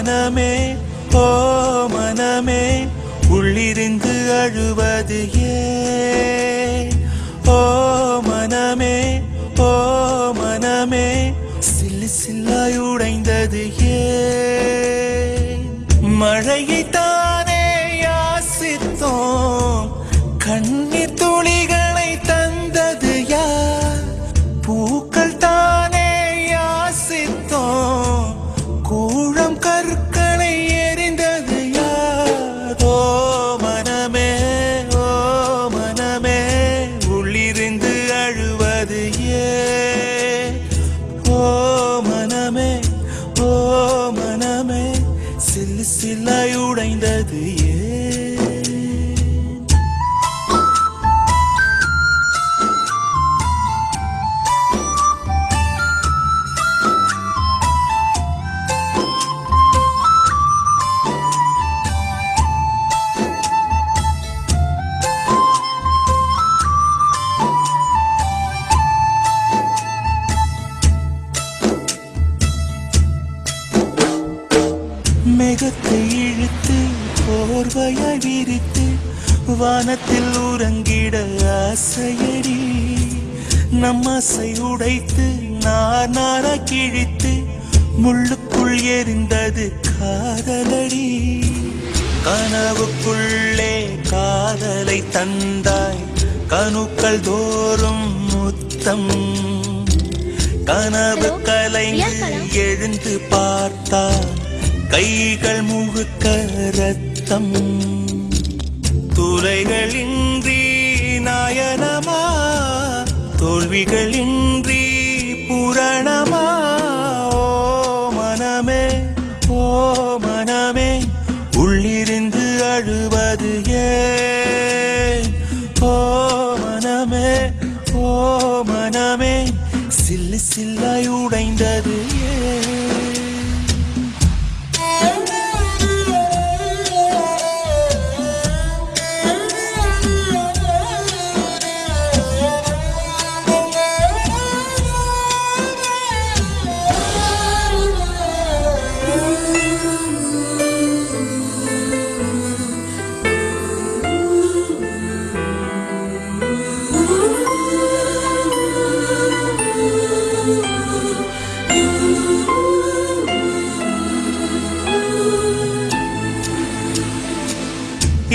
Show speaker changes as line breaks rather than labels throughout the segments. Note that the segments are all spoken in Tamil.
மனமே ஓ மனமே உள்ளிருந்து அழுவது ஏன் ஓ மனமே ஓ மனமே சில்லு சில்லாய் உடைந்தது ஏன் மழையை தானே யாசித்தோம் கண்ணீர் துளிகளை தந்தது யார் பூக்கள் தானே யாசித்தோம் கூழம் கற்களை எரிந்தது யார் ஓ மனமே உள்ளிருந்து அழுவது ஏன் ஓ மனமே சில்லு சில்லாய் உடைந்தது ஏன் மேகத்தை இழுத்து போர்வையாய் விரித்து வானத்தில் உறங்கிட ஆசையடி நம் ஆசை உடைத்து நார கிழித்து முள்ளுக்குள் எரிந்தது காதலடி கனவுக்குள்ளே காதலை தந்தாய் கணுக்கள் தோறும் முத்தம் கனவு கலைந்து எழுந்து பார்த்தார் கைகள் முழுக்க ரத்தம் துளைகளின்றி நாயனமா தோல்விகளின்றி புரணமா ஓ மனமே உள்ளிருந்து அழுவது ஏன் ஓ மனமே சில்லு சில்லாய் உடைந்தது ஏன்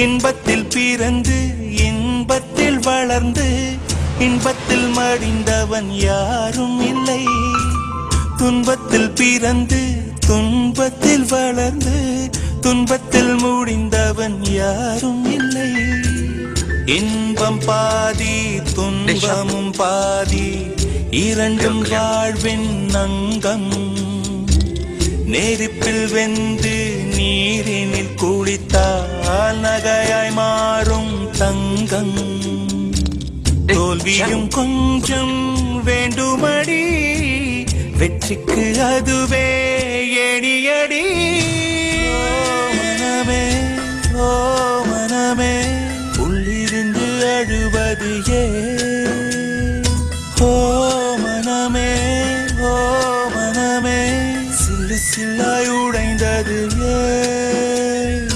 இன்பத்தில் பிறந்து இன்பத்தில் வளர்ந்து இன்பத்தில் மடிந்தவன் யாரும் இல்லை துன்பத்தில் பிறந்து துன்பத்தில் வளர்ந்து துன்பத்தில் முடிந்தவன் யாரும் இல்லை இன்பம் பாதி துன்பமும் பாதி இரண்டும் வாழ்வின் அங்கம் நெருப்பில் வெந்து நீரினில் குளித்தால் நகையாய் மாறும் தங்கம் தோல்வியும் கொஞ்சம் வேண்டுமடி வெற்றிக்கு அதுவே எணியடி ஓ மனமே உள்ளிருந்து அழுவது ஏன் ஓ மனமே சில்லு சில்லாய் உடைந்தது ஏன்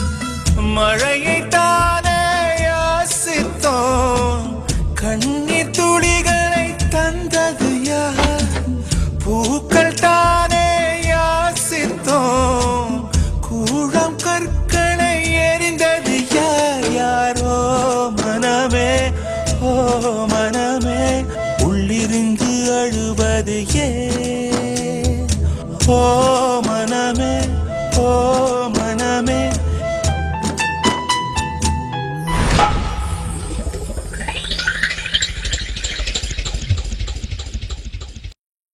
மழையை தானே யாசித்தோம் கண்ணீர் துளிகளை தந்தது யார் பூக்கள் தானே யாசித்தோம் கூழம் கற்களை எரிந்தது யார் ஓ மனமே உள்ளிருந்து அழுவது ஏன் ஓ